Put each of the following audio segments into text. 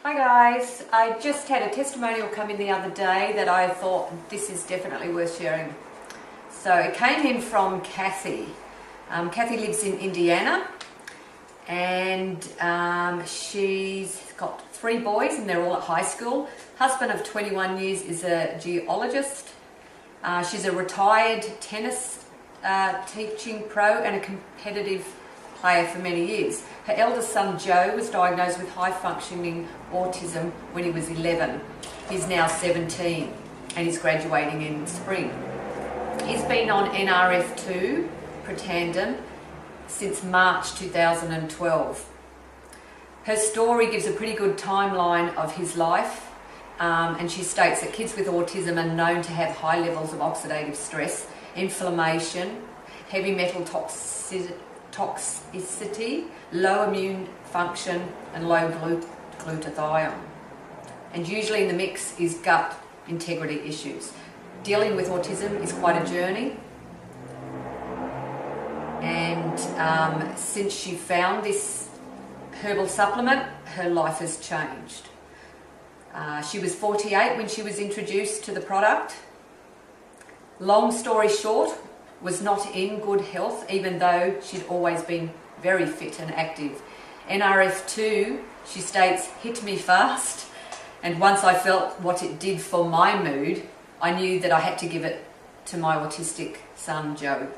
Hi guys, I just had a testimonial come in the other day that I thought this is definitely worth sharing. So it came in from Kathy. Kathy lives in Indiana and she's got 3 boys and they're all at high school. Husband of 21 years is a geologist. She's a retired tennis teaching pro and a competitive player for many years. Her eldest son Joe was diagnosed with high-functioning autism when he was 11. He's now 17 and he's graduating in spring. He's been on NRF2 Protandim since March 2012. Her story gives a pretty good timeline of his life, and she states that kids with autism are known to have high levels of oxidative stress, inflammation, heavy metal toxicity, low immune function and low glutathione. And usually in the mix is gut integrity issues. Dealing with autism is quite a journey, and since she found this herbal supplement, her life has changed. She was 48 when she was introduced to the product. Long story short, was not in good health, even though she'd always been very fit and active. NRF2, she states, hit me fast, and once I felt what it did for my mood, I knew that I had to give it to my autistic son Joe.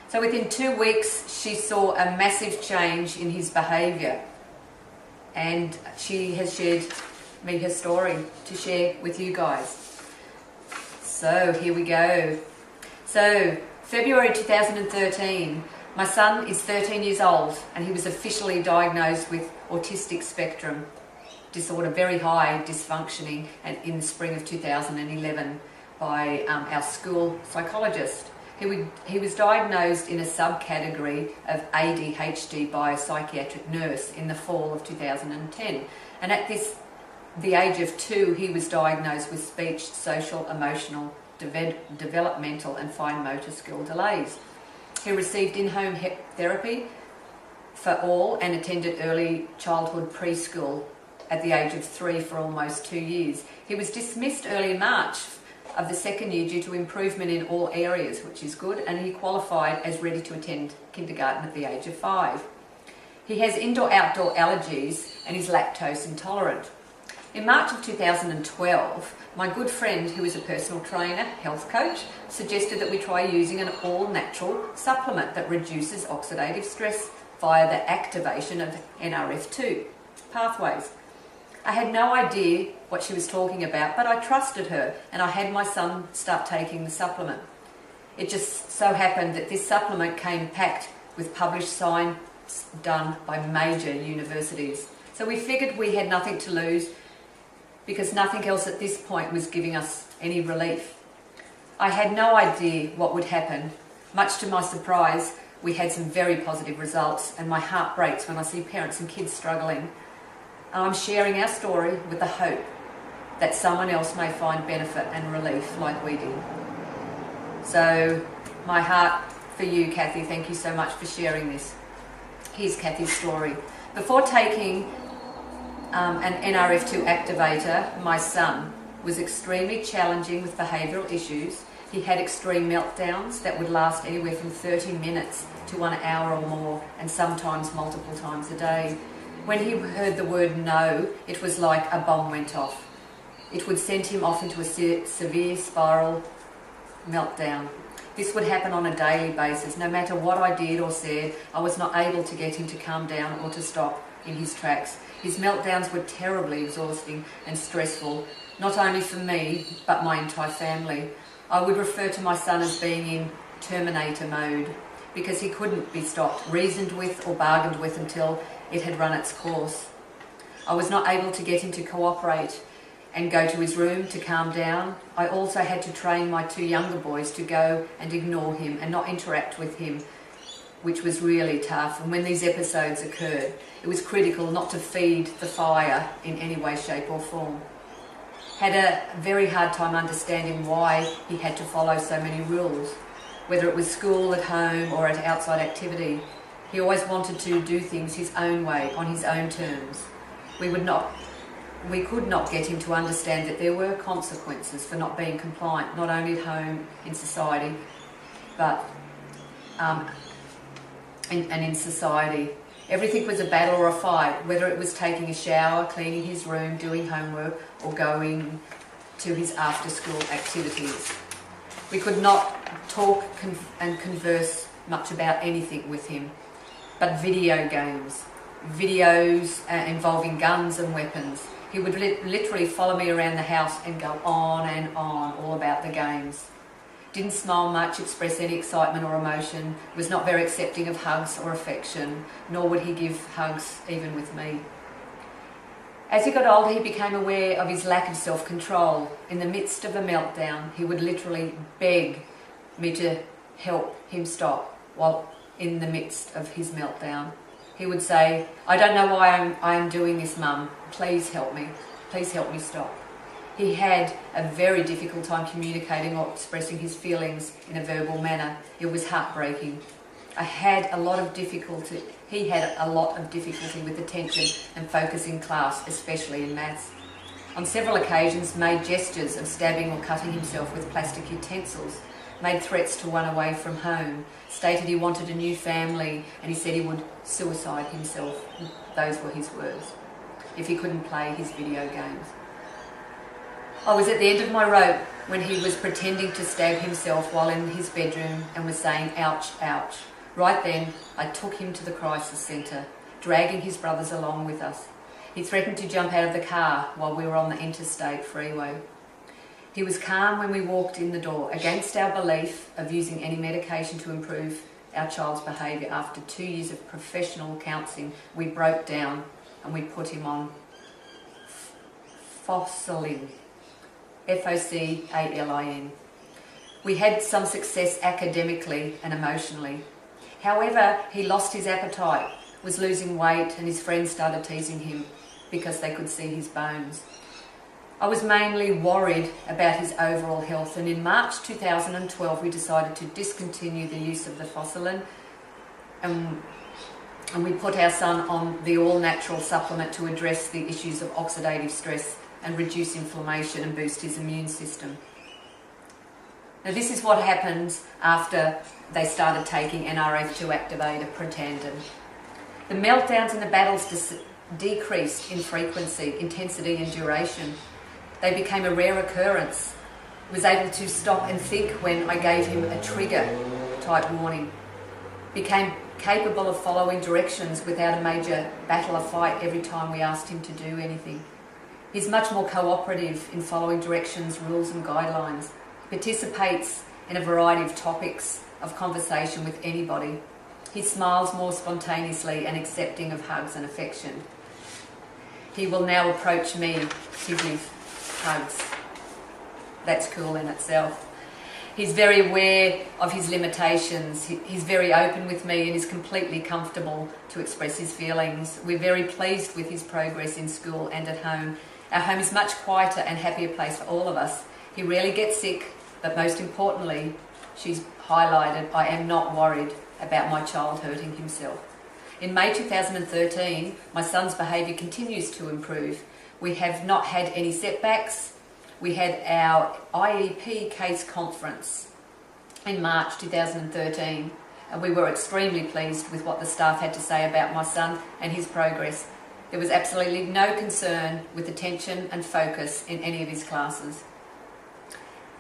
So within 2 weeks, she saw a massive change in his behaviour, and she has shared me her story to share with you guys. So here we go. So, February 2013, my son is 13 years old and he was officially diagnosed with autistic spectrum disorder, very high dysfunctioning, and in the spring of 2011 by our school psychologist. He was diagnosed in a subcategory of ADHD by a psychiatric nurse in the fall of 2010. And at the age of 2, he was diagnosed with speech, social, emotional, developmental and fine motor skill delays. He received in-home therapy for all and attended early childhood preschool at the age of 3 for almost 2 years. He was dismissed early March of the second year due to improvement in all areas, which is good, and he qualified as ready to attend kindergarten at the age of 5. He has indoor-outdoor allergies and is lactose intolerant. In March of 2012, my good friend, who is a personal trainer, health coach, suggested that we try using an all-natural supplement that reduces oxidative stress via the activation of NRF2 pathways. I had no idea what she was talking about, but I trusted her and I had my son start taking the supplement. It just so happened that this supplement came packed with published science done by major universities. So we figured we had nothing to lose, because nothing else at this point was giving us any relief. I had no idea what would happen. Much to my surprise, we had some very positive results, and my heart breaks when I see parents and kids struggling. I'm sharing our story with the hope that someone else may find benefit and relief like we did. So my heart for you, Kathy, thank you so much for sharing this. Here's Kathy's story. Before taking an NRF2 activator, my son was extremely challenging with behavioural issues. He had extreme meltdowns that would last anywhere from 30 minutes to 1 hour or more, and sometimes multiple times a day. When he heard the word no, it was like a bomb went off. It would send him off into a severe spiral meltdown. This would happen on a daily basis. No matter what I did or said, I was not able to get him to calm down or to stop in his tracks. His meltdowns were terribly exhausting and stressful, not only for me, but my entire family. I would refer to my son as being in Terminator mode, because he couldn't be stopped, reasoned with or bargained with until it had run its course. I was not able to get him to cooperate and go to his room to calm down. I also had to train my 2 younger boys to go and ignore him and not interact with him, which was really tough. And when these episodes occurred, it was critical not to feed the fire in any way, shape or form. Had a very hard time understanding why he had to follow so many rules, whether it was school, at home or at outside activity. He always wanted to do things his own way, on his own terms. We would not we could not get him to understand that there were consequences for not being compliant, not only at home, in society, but and in society. Everything was a battle or a fight, whether it was taking a shower, cleaning his room, doing homework, or going to his after-school activities. We could not talk and converse much about anything with him, but video games, videos involving guns and weapons. He would literally follow me around the house and go on and on all about the games. Didn't smile much, express any excitement or emotion, was not very accepting of hugs or affection, nor would he give hugs even with me. As he got older, he became aware of his lack of self-control. In the midst of a meltdown, he would literally beg me to help him stop while in the midst of his meltdown. He would say, "I don't know why I'm doing this, Mum. Please help me. Please help me stop." He had a very difficult time communicating or expressing his feelings in a verbal manner. It was heartbreaking. He had a lot of difficulty with attention and focus in class, especially in maths. On several occasions, made gestures of stabbing or cutting himself with plastic utensils, made threats to run away from home, stated he wanted a new family, and he said he would suicide himself. Those were his words, if he couldn't play his video games. I was at the end of my rope when he was pretending to stab himself while in his bedroom and was saying, "Ouch, ouch." Right then, I took him to the crisis centre, dragging his brothers along with us. He threatened to jump out of the car while we were on the interstate freeway. He was calm when we walked in the door. Against our belief of using any medication to improve our child's behaviour, after 2 years of professional counselling, we broke down and we put him on Focalin, Focalin. We had some success academically and emotionally. However, he lost his appetite, was losing weight, and his friends started teasing him because they could see his bones. I was mainly worried about his overall health, and in March 2012 we decided to discontinue the use of the Focalin, and we put our son on the all-natural supplement to address the issues of oxidative stress and reduce inflammation and boost his immune system. Now, this is what happens after they started taking NRF2 activator Protandim. The meltdowns and the battles decreased in frequency, intensity and duration. They became a rare occurrence. I was able to stop and think when I gave him a trigger type warning. Became capable of following directions without a major battle or fight every time we asked him to do anything. He's much more cooperative in following directions, rules and guidelines. Participates in a variety of topics of conversation with anybody. He smiles more spontaneously and accepting of hugs and affection. He will now approach me to give hugs. That's cool in itself. He's very aware of his limitations. He's very open with me and is completely comfortable to express his feelings. We're very pleased with his progress in school and at home. Our home is much quieter and happier place for all of us. He rarely gets sick, but most importantly, she's highlighted, I am not worried about my child hurting himself. In May 2013, my son's behaviour continues to improve. We have not had any setbacks. We had our IEP case conference in March 2013, and we were extremely pleased with what the staff had to say about my son and his progress. There was absolutely no concern with attention and focus in any of his classes.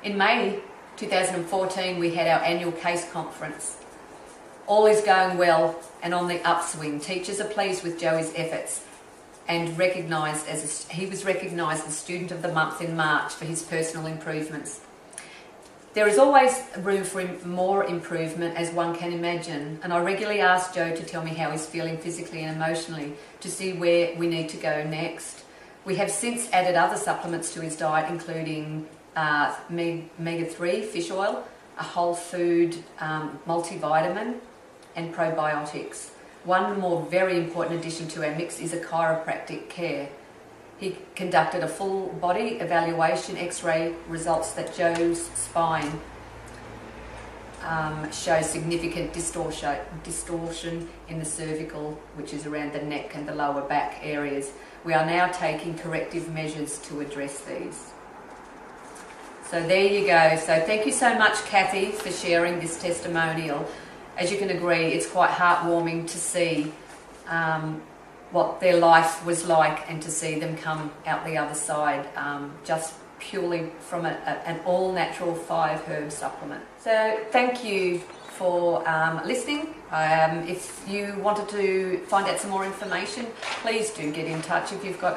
In May 2014, we had our annual case conference. All is going well and on the upswing. Teachers are pleased with Joey's efforts and he was recognised as Student of the Month in March for his personal improvements. There is always room for more improvement, as one can imagine, and I regularly ask Joe to tell me how he's feeling physically and emotionally to see where we need to go next. We have since added other supplements to his diet, including omega-3 fish oil, a whole food multivitamin, and probiotics. One more very important addition to our mix is a chiropractic care. He conducted a full body evaluation, x-ray results that Joe's spine shows significant distortion in the cervical, which is around the neck and the lower back areas. we are now taking corrective measures to address these. So there you go. So thank you so much, Kathy, for sharing this testimonial. As you can agree, it's quite heartwarming to see what their life was like and to see them come out the other side just purely from an all-natural 5-herb supplement. So thank you for listening. If you wanted to find out some more information, please do get in touch. If you've got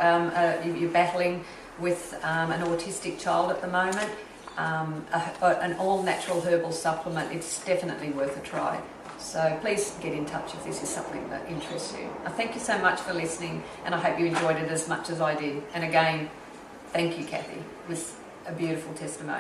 you're battling with an autistic child at the moment, an all-natural herbal supplement, it's definitely worth a try. So please get in touch if this is something that interests you. Thank you so much for listening, and I hope you enjoyed it as much as I did. And again, thank you, Kathy. It was a beautiful testimony.